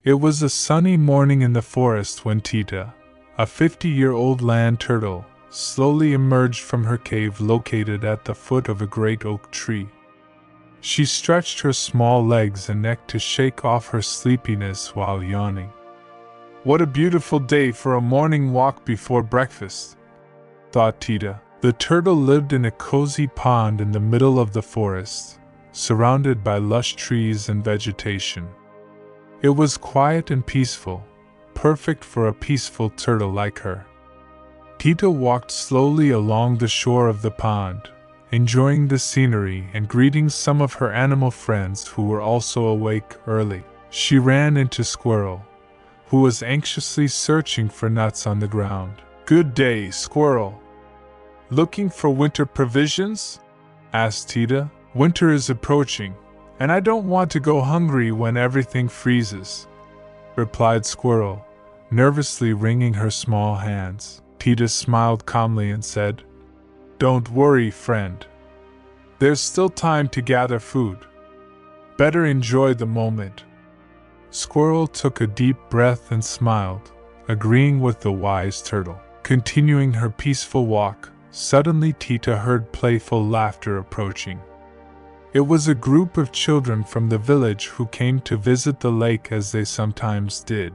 It was a sunny morning in the forest when Tita, a 50-year-old land turtle, slowly emerged from her cave located at the foot of a great oak tree. She stretched her small legs and neck to shake off her sleepiness while yawning. "What a beautiful day for a morning walk before breakfast," thought Tita. The turtle lived in a cozy pond in the middle of the forest, surrounded by lush trees and vegetation. It was quiet and peaceful, perfect for a peaceful turtle like her. Tita walked slowly along the shore of the pond, enjoying the scenery and greeting some of her animal friends who were also awake early. She ran into Squirrel, who was anxiously searching for nuts on the ground. "Good day, Squirrel. Looking for winter provisions?" asked Tita. "Winter is approaching, and I don't want to go hungry when everything freezes," replied Squirrel, nervously wringing her small hands. Tita smiled calmly and said, "Don't worry, friend. There's still time to gather food. Better enjoy the moment." Squirrel took a deep breath and smiled, agreeing with the wise turtle. Continuing her peaceful walk, suddenly Tita heard playful laughter approaching. It was a group of children from the village who came to visit the lake as they sometimes did.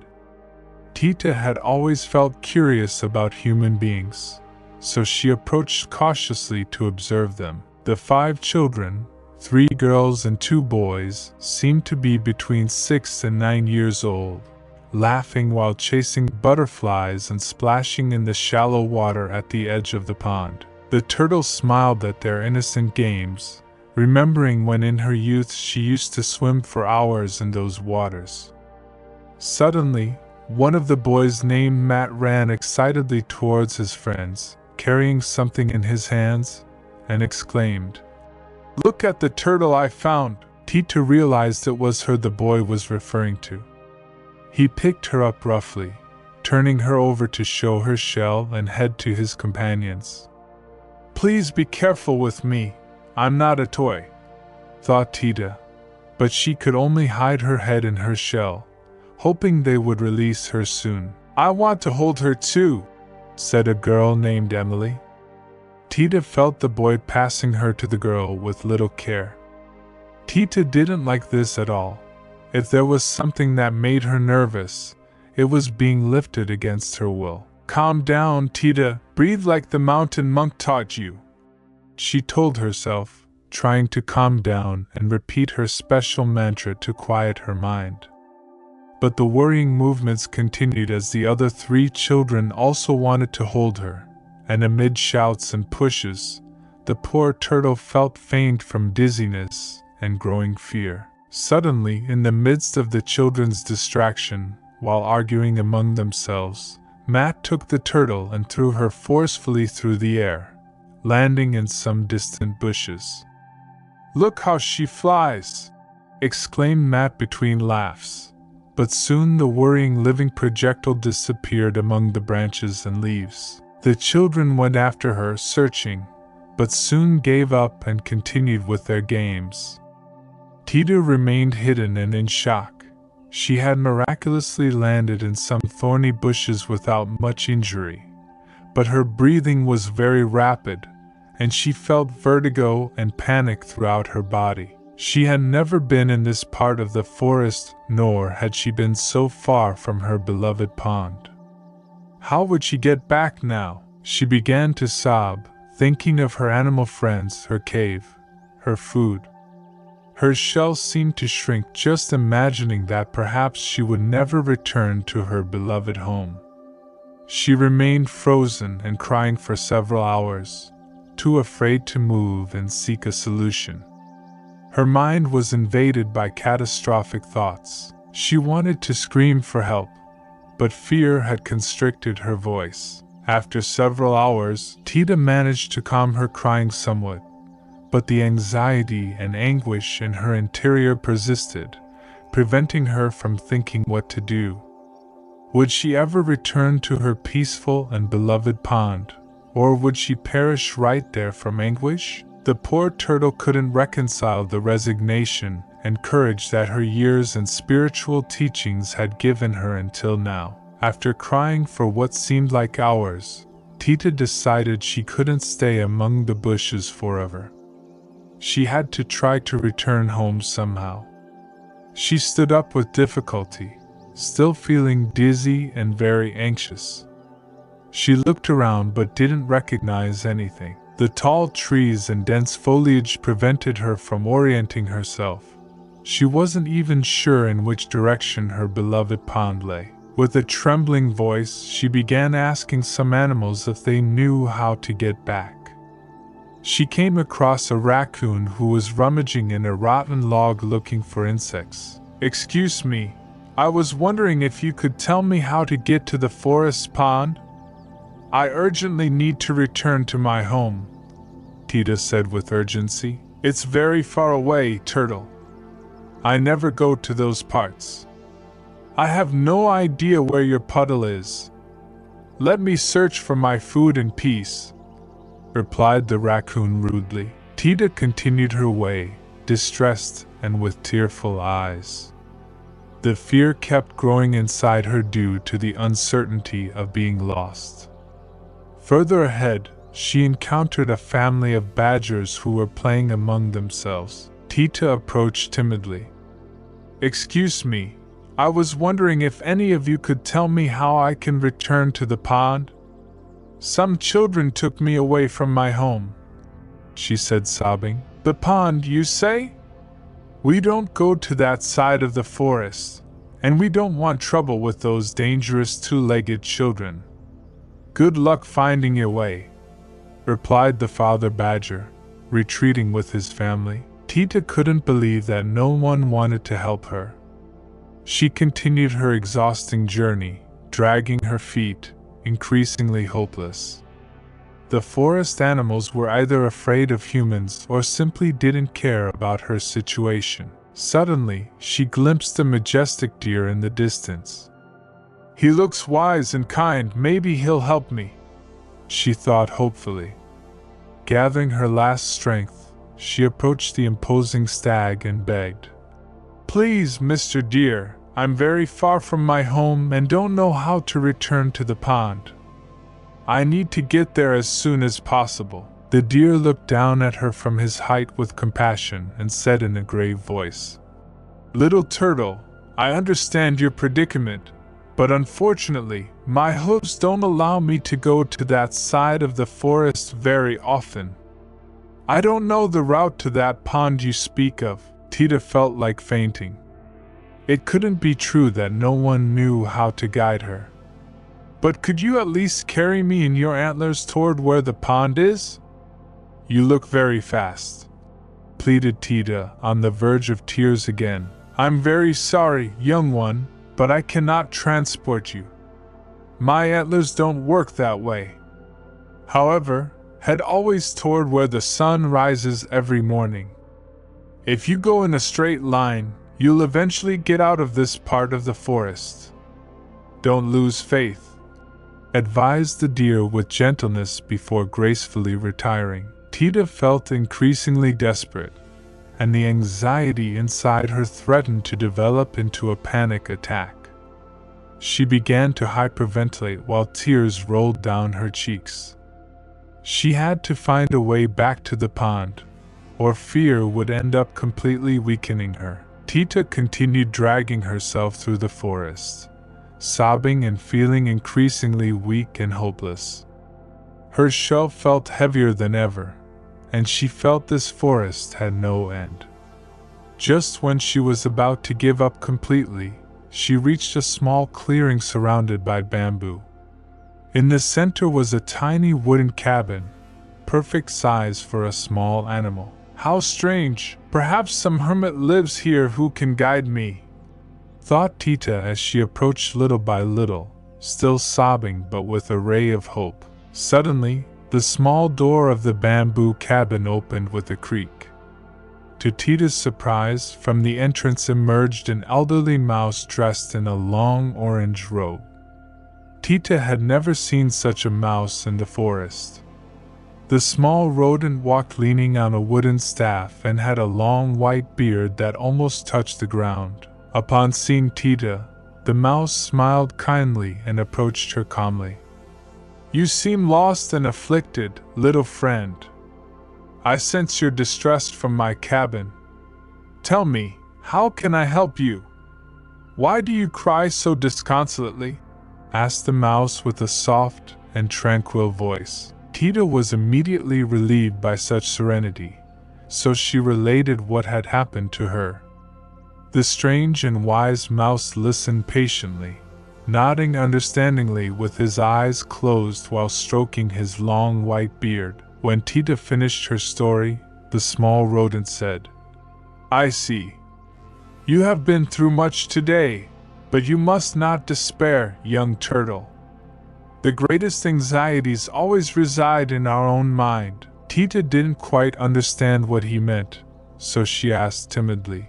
Tita had always felt curious about human beings, so she approached cautiously to observe them. The 5 children, 3 girls and 2 boys, seemed to be between 6 and 9 years old, laughing while chasing butterflies and splashing in the shallow water at the edge of the pond. The turtle smiled at their innocent games, remembering when in her youth she used to swim for hours in those waters. Suddenly, one of the boys named Matt ran excitedly towards his friends, carrying something in his hands, and exclaimed, "Look at the turtle I found!" Tita realized it was her the boy was referring to. He picked her up roughly, turning her over to show her shell and head to his companions. "Please be careful with me, I'm not a toy," thought Tita, but she could only hide her head in her shell, hoping they would release her soon. "I want to hold her too," said a girl named Emily. Tita felt the boy passing her to the girl with little care. Tita didn't like this at all. If there was something that made her nervous, it was being lifted against her will. "Calm down, Tita, breathe like the mountain monk taught you," she told herself, trying to calm down and repeat her special mantra to quiet her mind. But the worrying movements continued as the other 3 children also wanted to hold her, and amid shouts and pushes, the poor turtle felt faint from dizziness and growing fear. Suddenly, in the midst of the children's distraction, while arguing among themselves, Matt took the turtle and threw her forcefully through the air, landing in some distant bushes. "Look how she flies!" exclaimed Matt between laughs. But soon the whirring living projectile disappeared among the branches and leaves. The children went after her, searching, but soon gave up and continued with their games. Tita remained hidden and in shock. She had miraculously landed in some thorny bushes without much injury, but her breathing was very rapid, and she felt vertigo and panic throughout her body. She had never been in this part of the forest, nor had she been so far from her beloved pond. How would she get back now? She began to sob, thinking of her animal friends, her cave, her food. Her shell seemed to shrink just imagining that perhaps she would never return to her beloved home. She remained frozen and crying for several hours, too afraid to move and seek a solution. Her mind was invaded by catastrophic thoughts. She wanted to scream for help, but fear had constricted her voice. After several hours, Tita managed to calm her crying somewhat, but the anxiety and anguish in her interior persisted, preventing her from thinking what to do. Would she ever return to her peaceful and beloved pond, or would she perish right there from anguish? The poor turtle couldn't reconcile the resignation and courage that her years and spiritual teachings had given her until now. After crying for what seemed like hours, Tita decided she couldn't stay among the bushes forever. She had to try to return home somehow. She stood up with difficulty, still feeling dizzy and very anxious. She looked around but didn't recognize anything. The tall trees and dense foliage prevented her from orienting herself. She wasn't even sure in which direction her beloved pond lay. With a trembling voice, she began asking some animals if they knew how to get back. She came across a raccoon who was rummaging in a rotten log looking for insects. "Excuse me, I was wondering if you could tell me how to get to the forest pond? I urgently need to return to my home," Tita said with urgency. "It's very far away, Turtle. I never go to those parts. I have no idea where your puddle is. Let me search for my food in peace," replied the raccoon rudely. Tita continued her way, distressed and with tearful eyes. The fear kept growing inside her due to the uncertainty of being lost. Further ahead, she encountered a family of badgers who were playing among themselves. Tita approached timidly. "Excuse me, I was wondering if any of you could tell me how I can return to the pond? Some children took me away from my home," she said, sobbing. "The pond, you say? We don't go to that side of the forest, and we don't want trouble with those dangerous two-legged children. Good luck finding your way," replied the father badger, retreating with his family. Tita couldn't believe that no one wanted to help her. She continued her exhausting journey, dragging her feet, increasingly hopeless. The forest animals were either afraid of humans or simply didn't care about her situation. Suddenly, she glimpsed a majestic deer in the distance. "He looks wise and kind, maybe he'll help me," she thought hopefully. Gathering her last strength, she approached the imposing stag and begged, "Please, Mr. Deer, I'm very far from my home and don't know how to return to the pond. I need to get there as soon as possible." The deer looked down at her from his height with compassion and said in a grave voice, "Little turtle, I understand your predicament, but unfortunately, my hooves don't allow me to go to that side of the forest very often. I don't know the route to that pond you speak of." Tita felt like fainting. It couldn't be true that no one knew how to guide her. "But could you at least carry me in your antlers toward where the pond is? You look very fast," pleaded Tita, on the verge of tears again. "I'm very sorry, young one, but I cannot transport you. My antlers don't work that way. However, head always toward where the sun rises every morning. If you go in a straight line, you'll eventually get out of this part of the forest. Don't lose faith," advised the deer with gentleness before gracefully retiring. Tita felt increasingly desperate, and the anxiety inside her threatened to develop into a panic attack. She began to hyperventilate while tears rolled down her cheeks. She had to find a way back to the pond, or fear would end up completely weakening her. Tita continued dragging herself through the forest, sobbing and feeling increasingly weak and hopeless. Her shell felt heavier than ever, and she felt this forest had no end. Just when she was about to give up completely, she reached a small clearing surrounded by bamboo. In the center was a tiny wooden cabin, perfect size for a small animal. "How strange! Perhaps some hermit lives here who can guide me," thought Tita as she approached little by little, still sobbing but with a ray of hope. Suddenly, the small door of the bamboo cabin opened with a creak. To Tita's surprise, from the entrance emerged an elderly mouse dressed in a long orange robe. Tita had never seen such a mouse in the forest. The small rodent walked leaning on a wooden staff and had a long white beard that almost touched the ground. Upon seeing Tita, the mouse smiled kindly and approached her calmly. "You seem lost and afflicted, little friend. I sense your distress from my cabin. Tell me, how can I help you? Why do you cry so disconsolately?" asked the mouse with a soft and tranquil voice. Tita was immediately relieved by such serenity, so she related what had happened to her. The strange and wise mouse listened patiently, nodding understandingly with his eyes closed while stroking his long white beard. When Tita finished her story, the small rodent said, "I see. You have been through much today, but you must not despair, young turtle. The greatest anxieties always reside in our own mind." Tita didn't quite understand what he meant, so she asked timidly,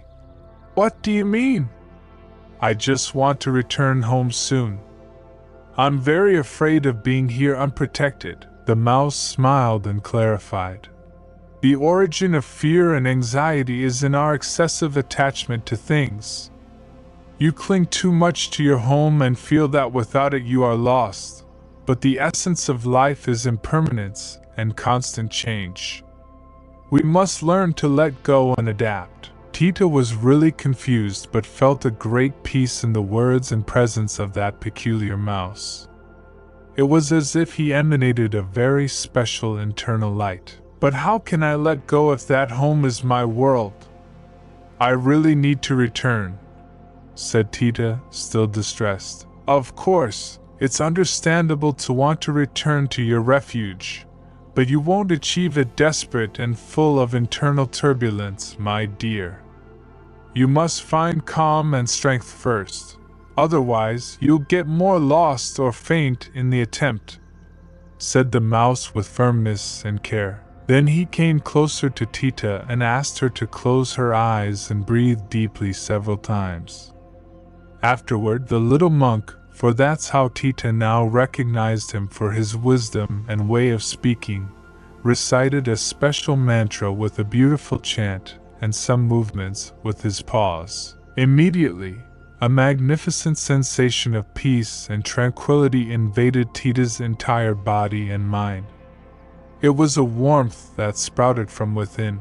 "What do you mean?" "I just want to return home soon. I'm very afraid of being here unprotected." The mouse smiled and clarified. "The origin of fear and anxiety is in our excessive attachment to things. You cling too much to your home and feel that without it you are lost. But the essence of life is impermanence and constant change. We must learn to let go and adapt." Tita was really confused but felt a great peace in the words and presence of that peculiar mouse. It was as if he emanated a very special internal light. "But how can I let go if that home is my world? I really need to return," said Tita, still distressed. "Of course, it's understandable to want to return to your refuge, but you won't achieve it desperate and full of internal turbulence, my dear. You must find calm and strength first. Otherwise, you'll get more lost or faint in the attempt," said the mouse with firmness and care. Then he came closer to Tita and asked her to close her eyes and breathe deeply several times. Afterward, the little monk, for that's how Tita now recognized him for his wisdom and way of speaking, recited a special mantra with a beautiful chant and some movements with his paws. Immediately, a magnificent sensation of peace and tranquility invaded Tita's entire body and mind. It was a warmth that sprouted from within.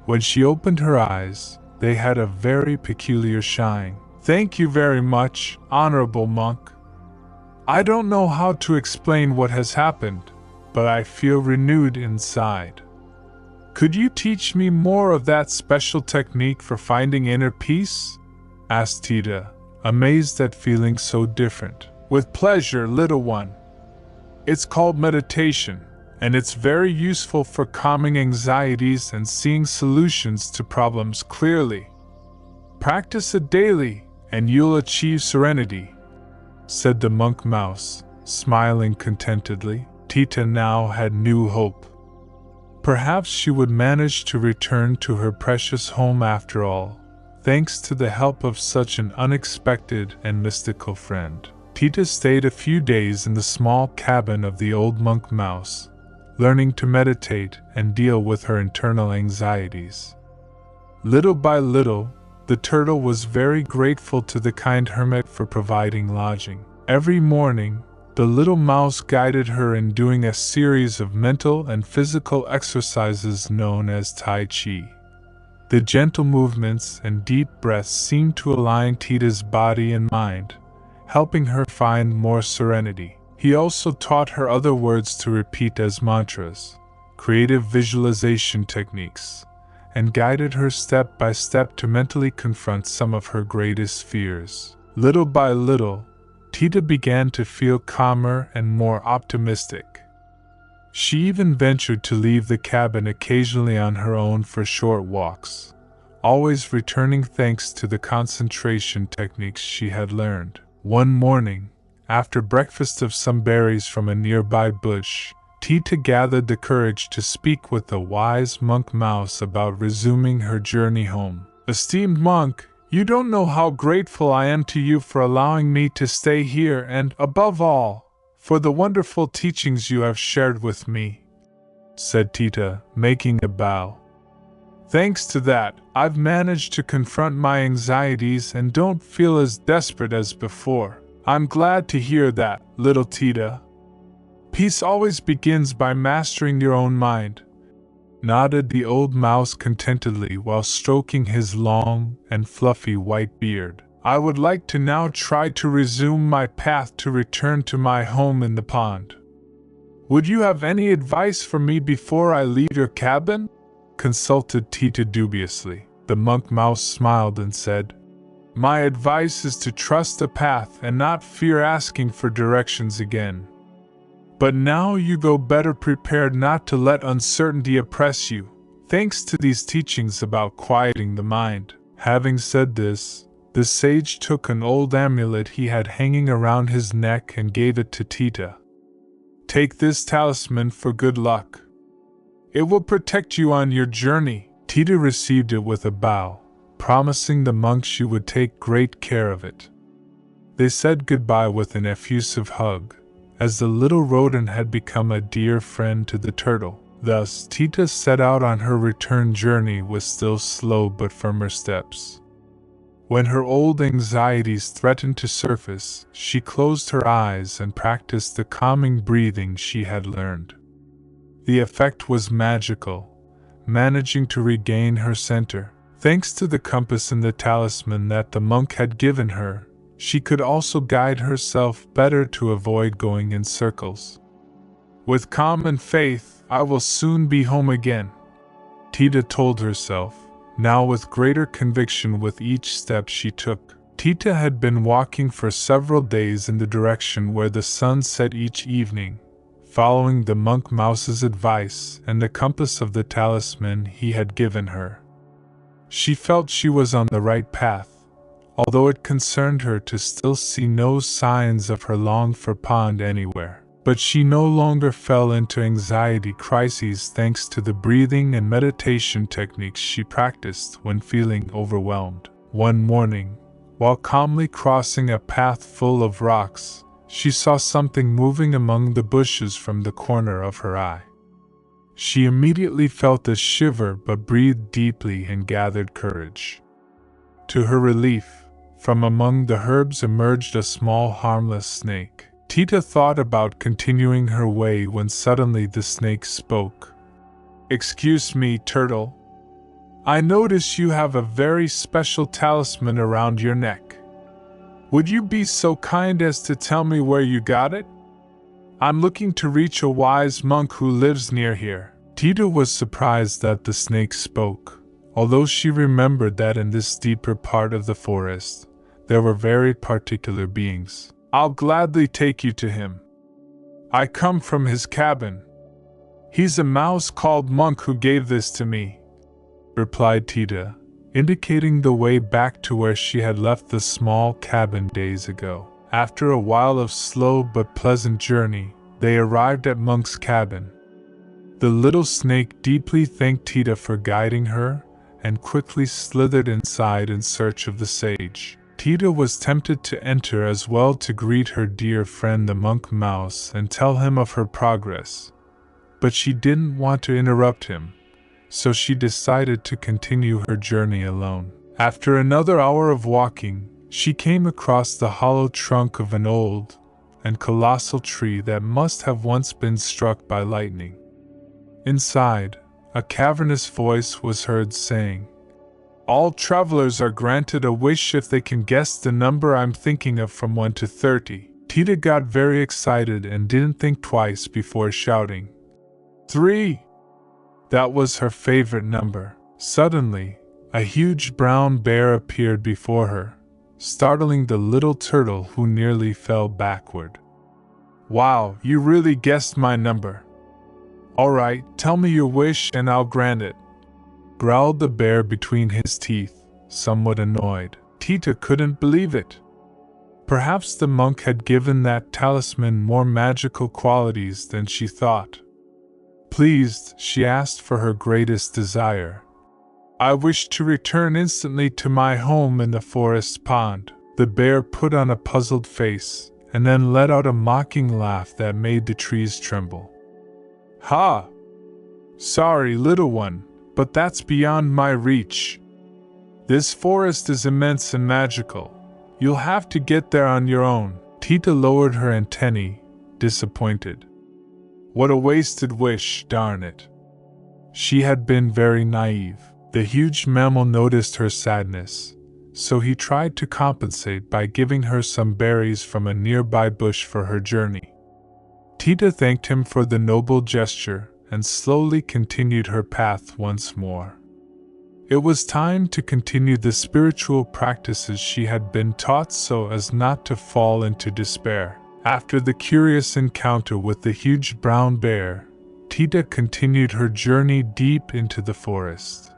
When she opened her eyes, they had a very peculiar shine. "Thank you very much, honorable monk. I don't know how to explain what has happened, but I feel renewed inside. Could you teach me more of that special technique for finding inner peace?" asked Tita, amazed at feeling so different. "With pleasure, little one. It's called meditation, and it's very useful for calming anxieties and seeing solutions to problems clearly. Practice it daily, and you'll achieve serenity," said the monk mouse, smiling contentedly. Tita now had new hope. Perhaps she would manage to return to her precious home after all, thanks to the help of such an unexpected and mystical friend. Tita stayed a few days in the small cabin of the old monk mouse, learning to meditate and deal with her internal anxieties. Little by little, the turtle was very grateful to the kind hermit for providing lodging. Every morning, the little mouse guided her in doing a series of mental and physical exercises known as Tai Chi. The gentle movements and deep breaths seemed to align Tita's body and mind, helping her find more serenity. He also taught her other words to repeat as mantras, creative visualization techniques, and guided her step by step to mentally confront some of her greatest fears. Little by little, Tita began to feel calmer and more optimistic. She even ventured to leave the cabin occasionally on her own for short walks, always returning thanks to the concentration techniques she had learned. One morning, after breakfast of some berries from a nearby bush, Tita gathered the courage to speak with the wise monk mouse about resuming her journey home. "Esteemed monk, you don't know how grateful I am to you for allowing me to stay here and, above all, for the wonderful teachings you have shared with me. said Tita, making a bow. Thanks to that, I've managed to confront my anxieties and don't feel as desperate as before. I'm glad to hear that, little Tita. Peace always begins by mastering your own mind, nodded the old mouse contentedly while stroking his long and fluffy white beard. I would like to now try to resume my path to return to my home in the pond. Would you have any advice for me before I leave your cabin? Consulted Tita dubiously. The monk mouse smiled and said, My advice is to trust the path and not fear asking for directions again. But now you go better prepared not to let uncertainty oppress you, thanks to these teachings about quieting the mind. Having said this, the sage took an old amulet he had hanging around his neck and gave it to Tita. Take this talisman for good luck. It will protect you on your journey. Tita received it with a bow, promising the monk she would take great care of it. They said goodbye with an effusive hug, as the little rodent had become a dear friend to the turtle. Thus, Tita set out on her return journey with still slow but firmer steps. When her old anxieties threatened to surface, she closed her eyes and practiced the calming breathing she had learned. The effect was magical, managing to regain her center. Thanks to the compass and the talisman that the monk had given her, she could also guide herself better to avoid going in circles. With calm and faith, I will soon be home again, Tita told herself, now with greater conviction with each step she took. Tita had been walking for several days in the direction where the sun set each evening, following the monk mouse's advice and the compass of the talisman he had given her. She felt she was on the right path, although it concerned her to still see no signs of her longed-for pond anywhere. But she no longer fell into anxiety crises thanks to the breathing and meditation techniques she practiced when feeling overwhelmed. One morning, while calmly crossing a path full of rocks, she saw something moving among the bushes from the corner of her eye. She immediately felt a shiver but breathed deeply and gathered courage. To her relief, from among the herbs emerged a small harmless snake. Tita thought about continuing her way when suddenly the snake spoke. Excuse me, turtle. I notice you have a very special talisman around your neck. Would you be so kind as to tell me where you got it? I'm looking to reach a wise monk who lives near here. Tita was surprised that the snake spoke, although she remembered that in this deeper part of the forest, there were very particular beings. I'll gladly take you to him. I come from his cabin. He's a mouse called Monk who gave this to me, replied Tita, indicating the way back to where she had left the small cabin days ago. After a while of slow but pleasant journey, they arrived at Monk's cabin. The little snake deeply thanked Tita for guiding her and quickly slithered inside in search of the sage. Tita was tempted to enter as well to greet her dear friend the monk mouse and tell him of her progress, but she didn't want to interrupt him, so she decided to continue her journey alone. After another hour of walking, she came across the hollow trunk of an old and colossal tree that must have once been struck by lightning. Inside, a cavernous voice was heard saying, All travelers are granted a wish if they can guess the number I'm thinking of from 1 to 30. Tita got very excited and didn't think twice before shouting, 3! That was her favorite number. Suddenly, a huge brown bear appeared before her, startling the little turtle who nearly fell backward. Wow, you really guessed my number. All right, tell me your wish and I'll grant it, growled the bear between his teeth, somewhat annoyed. Tita couldn't believe it. Perhaps the monk had given that talisman more magical qualities than she thought. Pleased, she asked for her greatest desire. I wish to return instantly to my home in the forest pond. The bear put on a puzzled face, and then let out a mocking laugh that made the trees tremble. Ha! Sorry, little one, but that's beyond my reach. This forest is immense and magical. You'll have to get there on your own. Tita lowered her antennae, disappointed. What a wasted wish, darn it. She had been very naive. The huge mammal noticed her sadness, so he tried to compensate by giving her some berries from a nearby bush for her journey. Tita thanked him for the noble gesture and slowly continued her path once more. It was time to continue the spiritual practices she had been taught so as not to fall into despair. After the curious encounter with the huge brown bear, Tita continued her journey deep into the forest.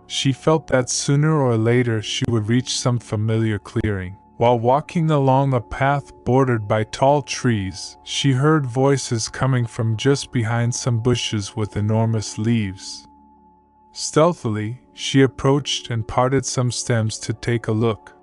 She felt that sooner or later she would reach some familiar clearing. While walking along a path bordered by tall trees, she heard voices coming from just behind some bushes with enormous leaves. Stealthily, she approached and parted some stems to take a look.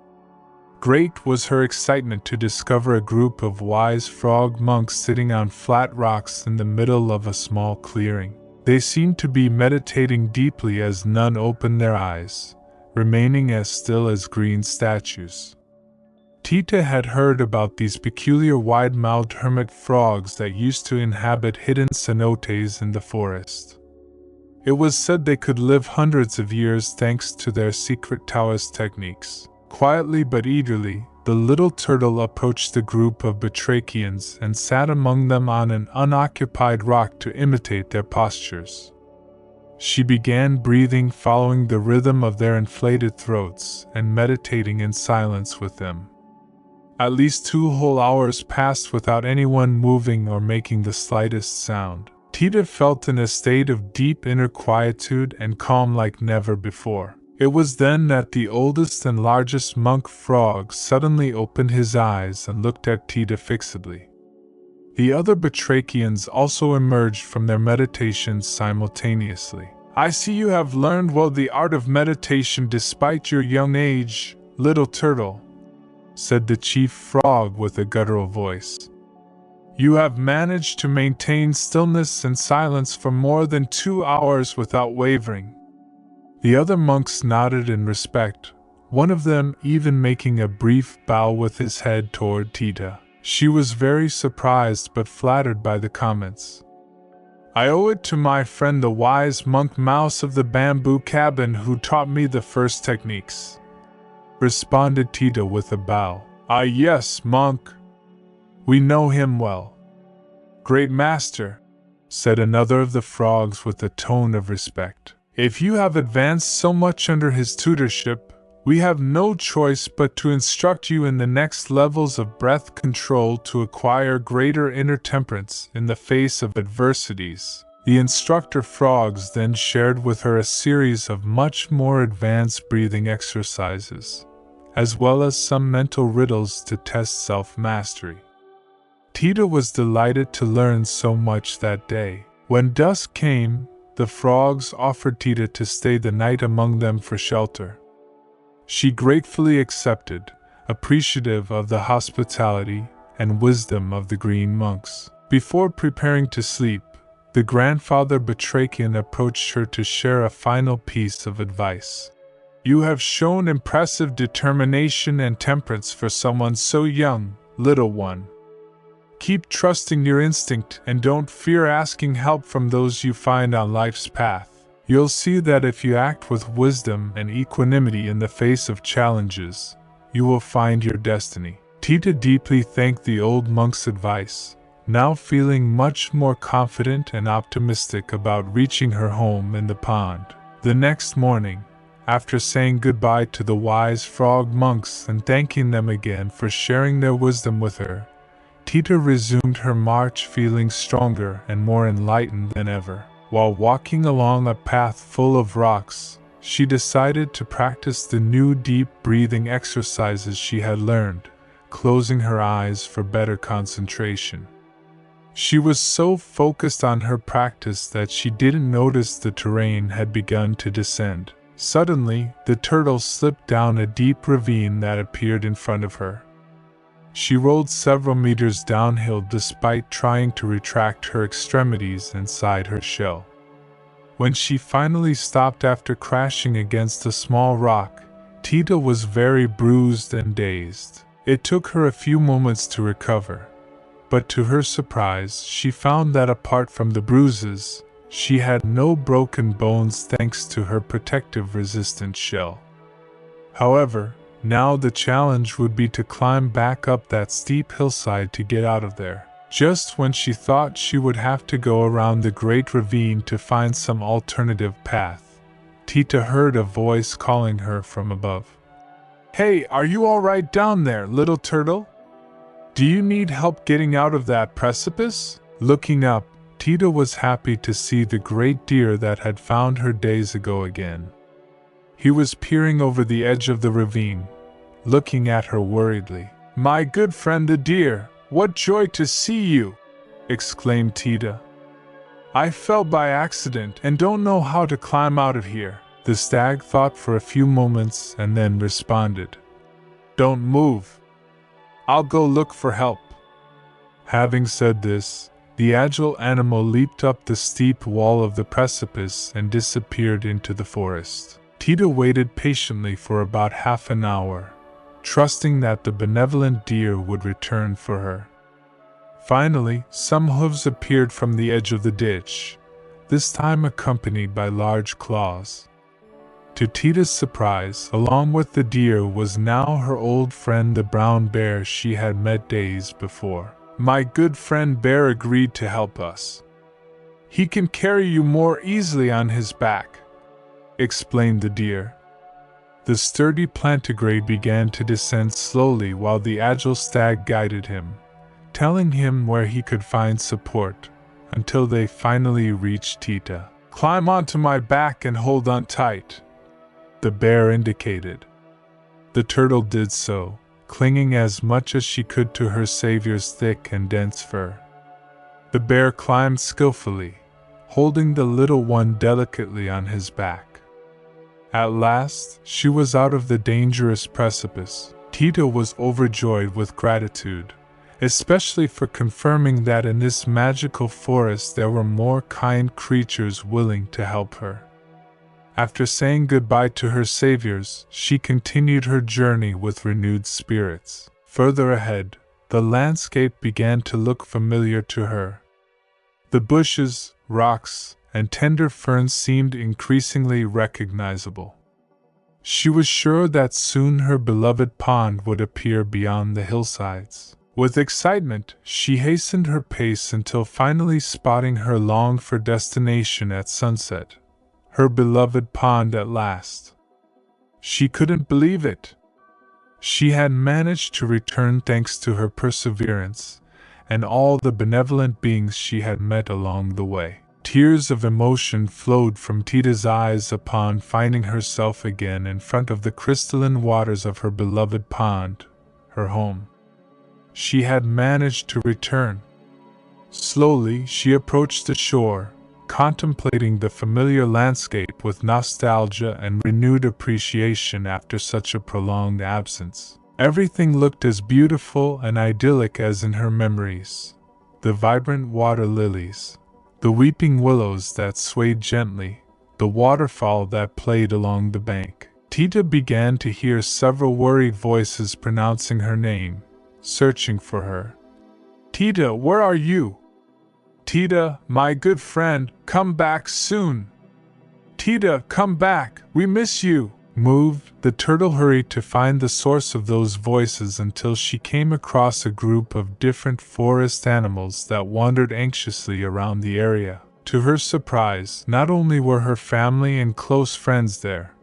Great was her excitement to discover a group of wise frog monks sitting on flat rocks in the middle of a small clearing. They seemed to be meditating deeply as none opened their eyes, remaining as still as green statues. Tita had heard about these peculiar wide-mouthed hermit frogs that used to inhabit hidden cenotes in the forest. It was said they could live hundreds of years thanks to their secret Taoist techniques. Quietly but eagerly, the little turtle approached the group of batrachians and sat among them on an unoccupied rock to imitate their postures. She began breathing following the rhythm of their inflated throats and meditating in silence with them. At least 2 whole hours passed without anyone moving or making the slightest sound. Tita felt in a state of deep inner quietude and calm like never before. It was then that the oldest and largest monk frog suddenly opened his eyes and looked at Tita fixedly. The other batrachians also emerged from their meditations simultaneously. I see you have learned well the art of meditation despite your young age, little turtle, said the chief frog with a guttural voice. You have managed to maintain stillness and silence for more than 2 hours without wavering. The other monks nodded in respect, one of them even making a brief bow with his head toward Tita. She was very surprised but flattered by the comments. I owe it to my friend the wise monk mouse of the bamboo cabin who taught me the first techniques, responded Tita with a bow. Ah yes, monk. We know him well. Great master, said another of the frogs with a tone of respect. If you have advanced so much under his tutorship, we have no choice but to instruct you in the next levels of breath control to acquire greater inner temperance in the face of adversities. The instructor frogs then shared with her a series of much more advanced breathing exercises, as well as some mental riddles to test self-mastery. Tita was delighted to learn so much that day. When dusk came, the frogs offered Tita to stay the night among them for shelter. She gratefully accepted, appreciative of the hospitality and wisdom of the green monks. Before preparing to sleep, the grandfather batrachian approached her to share a final piece of advice. You have shown impressive determination and temperance for someone so young, little one. Keep trusting your instinct and don't fear asking help from those you find on life's path. You'll see that if you act with wisdom and equanimity in the face of challenges, you will find your destiny. Tita deeply thanked the old monk's advice, now feeling much more confident and optimistic about reaching her home in the pond. The next morning, after saying goodbye to the wise frog monks and thanking them again for sharing their wisdom with her, Tita resumed her march feeling stronger and more enlightened than ever. While walking along a path full of rocks, she decided to practice the new deep breathing exercises she had learned, closing her eyes for better concentration. She was so focused on her practice that she didn't notice the terrain had begun to descend. Suddenly, the turtle slipped down a deep ravine that appeared in front of her. She rolled several meters downhill despite trying to retract her extremities inside her shell. When she finally stopped after crashing against a small rock, Tita was very bruised and dazed. It took her a few moments to recover, but to her surprise, she found that apart from the bruises, she had no broken bones thanks to her protective resistant shell. However, now the challenge would be to climb back up that steep hillside to get out of there. Just when she thought she would have to go around the great ravine to find some alternative path, Tita heard a voice calling her from above. "Hey, are you all right down there, little turtle? Do you need help getting out of that precipice?" Looking up, Tita was happy to see the great deer that had found her days ago again. He was peering over the edge of the ravine, looking at her worriedly. "My good friend the deer, what joy to see you!" exclaimed Tita. "I fell by accident and don't know how to climb out of here." The stag thought for a few moments and then responded, "Don't move. I'll go look for help." Having said this, the agile animal leaped up the steep wall of the precipice and disappeared into the forest. Tita waited patiently for about half an hour, trusting that the benevolent deer would return for her. Finally, some hooves appeared from the edge of the ditch, this time accompanied by large claws. To Tita's surprise, along with the deer was now her old friend the brown bear she had met days before. "My good friend bear agreed to help us. He can carry you more easily on his back," explained the deer. The sturdy plantigrade began to descend slowly while the agile stag guided him, telling him where he could find support, until they finally reached Tita. "Climb onto my back and hold on tight," the bear indicated. The turtle did so, clinging as much as she could to her savior's thick and dense fur. The bear climbed skillfully, holding the little one delicately on his back. At last, she was out of the dangerous precipice. Tita was overjoyed with gratitude, especially for confirming that in this magical forest there were more kind creatures willing to help her. After saying goodbye to her saviors, she continued her journey with renewed spirits. Further ahead, the landscape began to look familiar to her. The bushes, rocks, and tender ferns seemed increasingly recognizable. She was sure that soon her beloved pond would appear beyond the hillsides. With excitement, she hastened her pace until finally spotting her longed-for destination at sunset. Her beloved pond at last. She couldn't believe it. She had managed to return thanks to her perseverance and all the benevolent beings she had met along the way. Tears of emotion flowed from Tita's eyes upon finding herself again in front of the crystalline waters of her beloved pond, her home. She had managed to return. Slowly, she approached the shore, contemplating the familiar landscape with nostalgia and renewed appreciation after such a prolonged absence. Everything looked as beautiful and idyllic as in her memories. The vibrant water lilies, the weeping willows that swayed gently, the waterfall that played along the bank. Tita began to hear several worried voices pronouncing her name, searching for her. "Tita, where are you? Tita, my good friend, come back soon. Tita, come back, we miss you." Moved, the turtle hurried to find the source of those voices until she came across a group of different forest animals that wandered anxiously around the area. To her surprise, not only were her family and close friends there,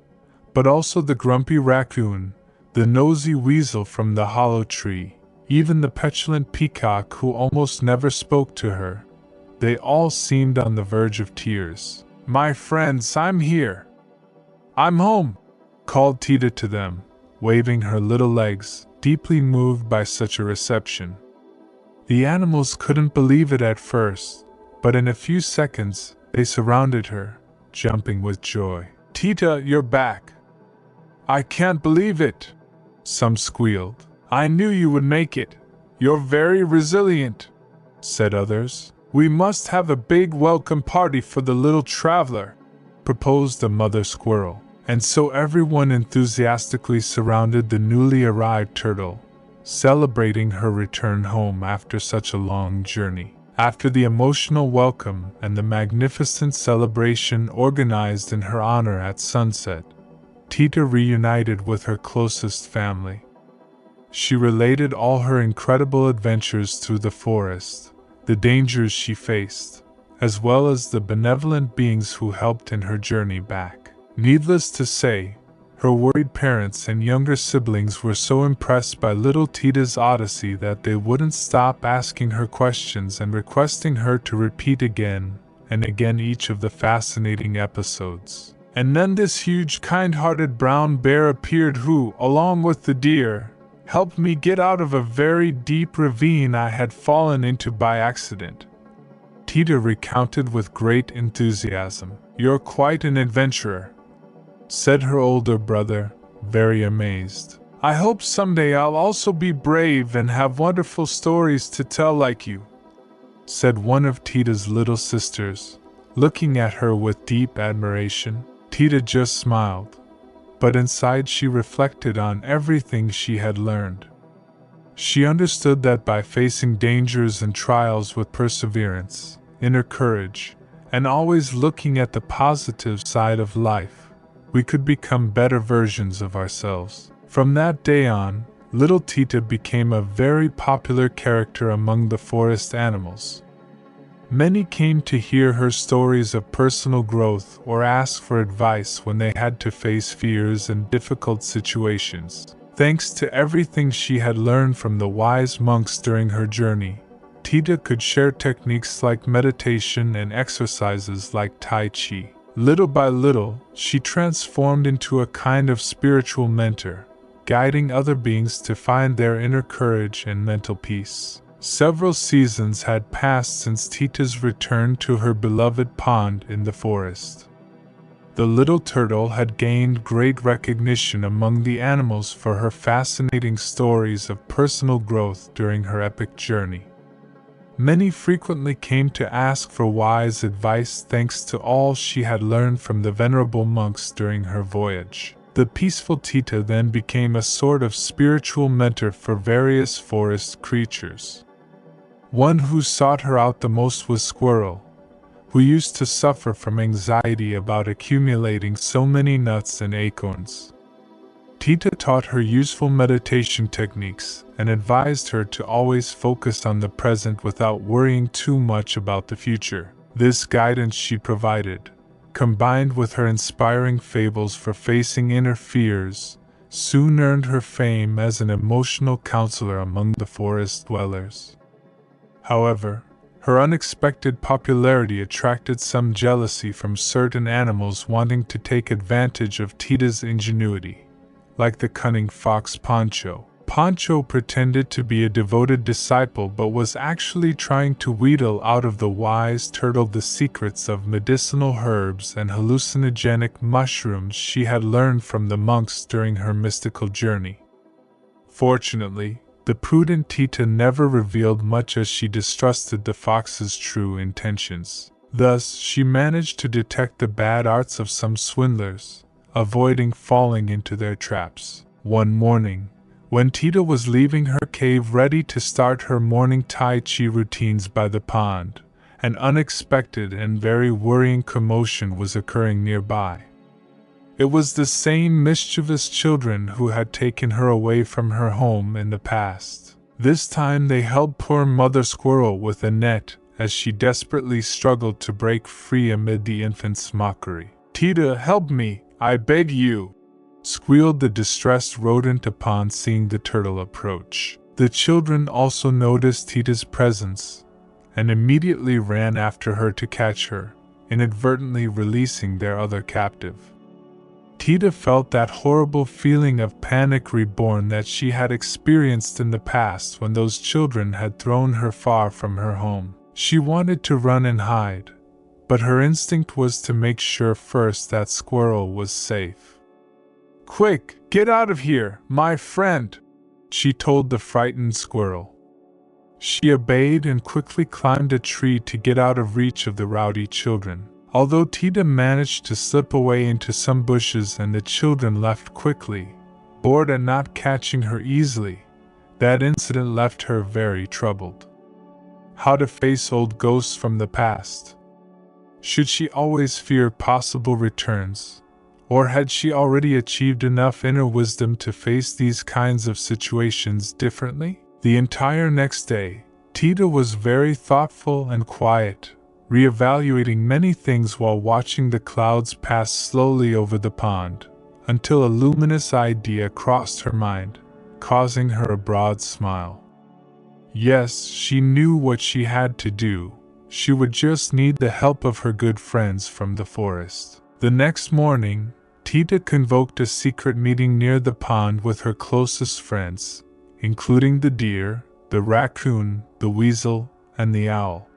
but also the grumpy raccoon, the nosy weasel from the hollow tree, even the petulant peacock who almost never spoke to her. They all seemed on the verge of tears. "My friends, I'm here. I'm home," called Tita to them, waving her little legs, deeply moved by such a reception. The animals couldn't believe it at first, but in a few seconds, they surrounded her, jumping with joy. "Tita, you're back. I can't believe it," some squealed. "I knew you would make it. You're very resilient," said others. "We must have a big welcome party for the little traveler." proposed the mother squirrel, and so everyone enthusiastically surrounded the newly arrived turtle, celebrating her return home after such a long journey. After the emotional welcome and the magnificent celebration organized in her honor at sunset, Tita reunited with her closest family. She related all her incredible adventures through the forest, the dangers she faced, as well as the benevolent beings who helped in her journey back. Needless to say, her worried parents and younger siblings were so impressed by little Tita's odyssey that they wouldn't stop asking her questions and requesting her to repeat again and again each of the fascinating episodes. And then this huge, kind-hearted brown bear appeared who, along with the deer, helped me get out of a very deep ravine I had fallen into by accident. Tita recounted with great enthusiasm. "You're quite an adventurer," said her older brother, very amazed. "I hope someday I'll also be brave and have wonderful stories to tell like you," said one of Tita's little sisters, looking at her with deep admiration. Tita just smiled, but inside she reflected on everything she had learned. She understood that by facing dangers and trials with perseverance, inner courage, and always looking at the positive side of life, we could become better versions of ourselves. From that day on, little Tita became a very popular character among the forest animals. Many came to hear her stories of personal growth or ask for advice when they had to face fears and difficult situations. Thanks to everything she had learned from the wise monks during her journey, Tita could share techniques like meditation and exercises like Tai Chi. Little by little, she transformed into a kind of spiritual mentor, guiding other beings to find their inner courage and mental peace. Several seasons had passed since Tita's return to her beloved pond in the forest. The little turtle had gained great recognition among the animals for her fascinating stories of personal growth during her epic journey. Many frequently came to ask for wise advice thanks to all she had learned from the venerable monks during her voyage. The peaceful Tita then became a sort of spiritual mentor for various forest creatures. One who sought her out the most was Squirrel, who used to suffer from anxiety about accumulating so many nuts and acorns. Tita taught her useful meditation techniques and advised her to always focus on the present without worrying too much about the future. This guidance she provided, combined with her inspiring fables for facing inner fears, soon earned her fame as an emotional counselor among the forest dwellers. However, her unexpected popularity attracted some jealousy from certain animals wanting to take advantage of Tita's ingenuity, like the cunning fox Pancho. Pancho pretended to be a devoted disciple but was actually trying to wheedle out of the wise turtle the secrets of medicinal herbs and hallucinogenic mushrooms she had learned from the monks during her mystical journey. Fortunately, the prudent Tita never revealed much as she distrusted the fox's true intentions. Thus, she managed to detect the bad arts of some swindlers, avoiding falling into their traps. One morning, when Tita was leaving her cave ready to start her morning Tai Chi routines by the pond, an unexpected and very worrying commotion was occurring nearby. It was the same mischievous children who had taken her away from her home in the past. This time they held poor Mother Squirrel with a net as she desperately struggled to break free amid the infant's mockery. "Tita, help me, I beg you!" squealed the distressed rodent upon seeing the turtle approach. The children also noticed Tita's presence and immediately ran after her to catch her, inadvertently releasing their other captive. Tita felt that horrible feeling of panic reborn that she had experienced in the past when those children had thrown her far from her home. She wanted to run and hide, but her instinct was to make sure first that Squirrel was safe. "Quick, get out of here, my friend!" she told the frightened squirrel. She obeyed and quickly climbed a tree to get out of reach of the rowdy children. Although Tita managed to slip away into some bushes and the children left quickly, bored and not catching her easily, that incident left her very troubled. How to face old ghosts from the past? Should she always fear possible returns? Or had she already achieved enough inner wisdom to face these kinds of situations differently? The entire next day, Tita was very thoughtful and quiet, reevaluating many things while watching the clouds pass slowly over the pond, until a luminous idea crossed her mind, causing her a broad smile. Yes, she knew what she had to do. She would just need the help of her good friends from the forest. The next morning, Tita convoked a secret meeting near the pond with her closest friends, including the deer, the raccoon, the weasel, and the owl.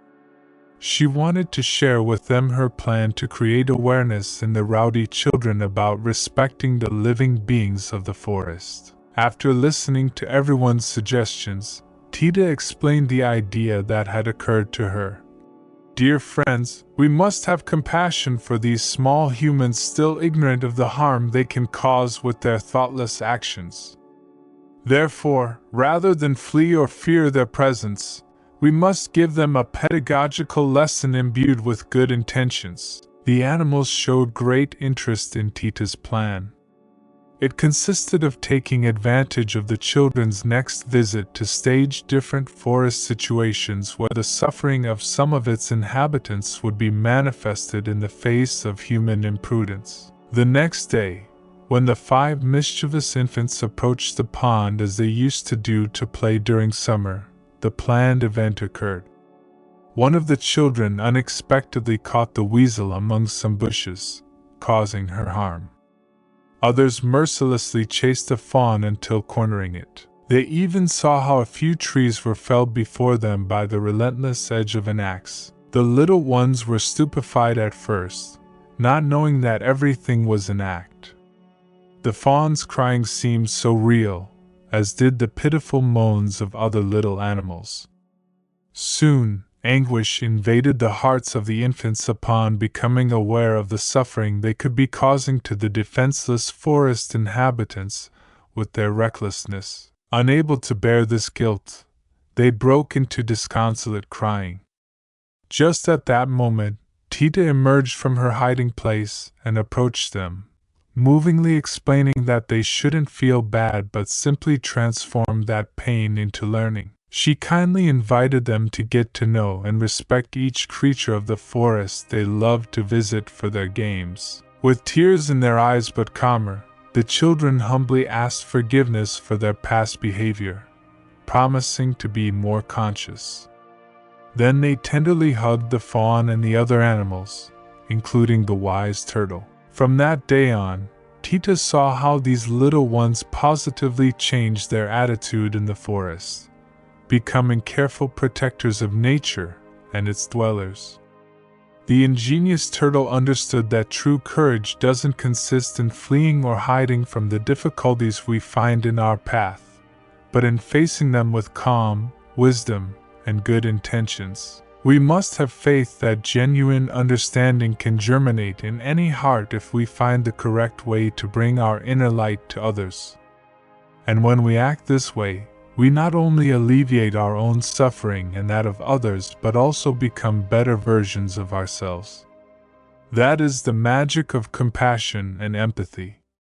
She wanted to share with them her plan to create awareness in the rowdy children about respecting the living beings of the forest. After listening to everyone's suggestions, Tita explained the idea that had occurred to her. Dear friends, we must have compassion for these small humans still ignorant of the harm they can cause with their thoughtless actions. Therefore, rather than flee or fear their presence, we must give them a pedagogical lesson imbued with good intentions. The animals showed great interest in Tita's plan. It consisted of taking advantage of the children's next visit to stage different forest situations where the suffering of some of its inhabitants would be manifested in the face of human imprudence. The next day, when the 5 mischievous infants approached the pond as they used to do to play during summer, the planned event occurred. One of the children unexpectedly caught the weasel among some bushes, causing her harm. Others mercilessly chased the fawn until cornering it. They even saw how a few trees were felled before them by the relentless edge of an axe. The little ones were stupefied at first, not knowing that everything was an act. The fawn's crying seemed so real, as did the pitiful moans of other little animals. Soon, anguish invaded the hearts of the infants upon becoming aware of the suffering they could be causing to the defenseless forest inhabitants with their recklessness. Unable to bear this guilt, they broke into disconsolate crying. Just at that moment, Tita emerged from her hiding place and approached them, movingly explaining that they shouldn't feel bad but simply transform that pain into learning. She kindly invited them to get to know and respect each creature of the forest they loved to visit for their games. With tears in their eyes but calmer, the children humbly asked forgiveness for their past behavior, promising to be more conscious. Then they tenderly hugged the fawn and the other animals, including the wise turtle. From that day on, Tita saw how these little ones positively changed their attitude in the forest, becoming careful protectors of nature and its dwellers. The ingenious turtle understood that true courage doesn't consist in fleeing or hiding from the difficulties we find in our path, but in facing them with calm, wisdom, and good intentions. We must have faith that genuine understanding can germinate in any heart if we find the correct way to bring our inner light to others. And when we act this way, we not only alleviate our own suffering and that of others but also become better versions of ourselves. That is the magic of compassion and empathy.